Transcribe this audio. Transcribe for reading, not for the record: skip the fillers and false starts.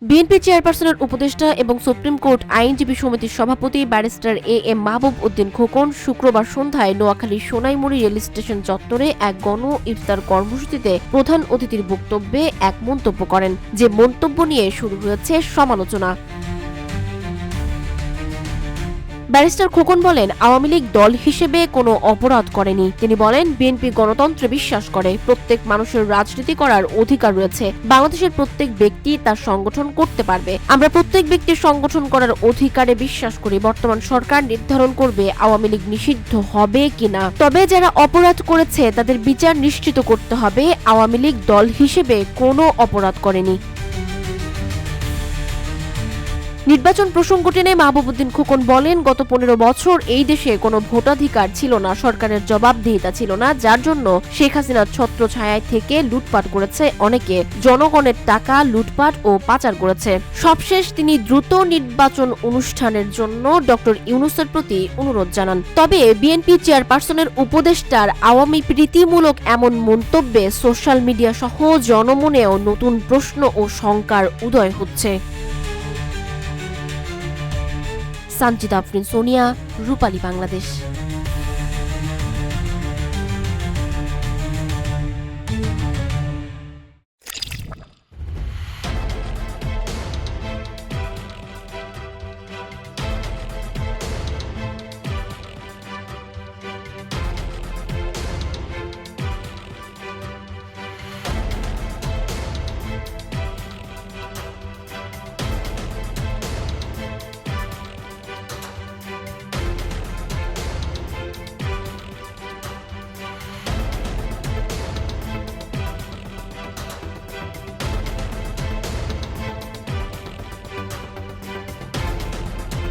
BNP চেয়ারপারসনের উপদেষ্টা এবং সুপ্রিম কোর্ট আইনজীবী সমিতির সভাপতি ব্যারিস্টার এম মাহবুব উদ্দিন খোকন শুক্রবার সন্ধ্যায় নোয়াখালীর সোনাইমুড়ি রেল স্টেশন চত্বরে এক গণ ইফতার কর্মসূচিতে প্রধান অতিথির বক্তব্যে এক মন্তব্য করেন, যে মন্তব্য নিয়ে শুরু হয়েছে সমালোচনা। ব্যারিস্টার খোকন বলেন, আওয়ামী লীগ দল হিসেবে কোনো অপরাধ করেনি। তিনি বলেন, বিএনপি গণতন্ত্রে বিশ্বাস করে, প্রত্যেক মানুষের রাজনীতি করার অধিকার রয়েছে, বাংলাদেশের প্রত্যেক ব্যক্তি তার সংগঠন করতে পারবে। আমরা প্রত্যেক ব্যক্তির সংগঠন করার অধিকারে বিশ্বাস করি। বর্তমান সরকার নির্ধারণ করবে আওয়ামী লীগ নিষিদ্ধ হবে কিনা, তবে যারা অপরাধ করেছে তাদের বিচার নিশ্চিত করতে হবে। আওয়ামী লীগ দল হিসেবে কোনো অপরাধ করেনি। নির্বাচন প্রসঙ্গ টেনে মাহবুব উদ্দিন খোকন বলেন, গত 15 বছর এই দেশে কোনো ভোটাধিকার ছিল না, সরকারের জবাবদিহিতা ছিল না, যার জন্য শেখ হাসিনার ছত্রছায়ায় থেকে লুটপাট করেছে অনেকে, জনগণের টাকা লুটপাট ও পাচার করেছে। সবশেষ তিনি দ্রুত নির্বাচন অনুষ্ঠানের জন্য ডক্টর ইউনূসের প্রতি অনুরোধ জানান। তবে বিএনপি চেয়ারপারসনের উপদেষ্টার আওয়ামী প্রীতিমূলক এমন মন্তব্যে সোশ্যাল মিডিয়া সহ জনমনেও নতুন প্রশ্ন ও শঙ্কার উদয় হচ্ছে। সানজিদা আফরিন, সোনিয়া, রূপালী, বাংলাদেশ।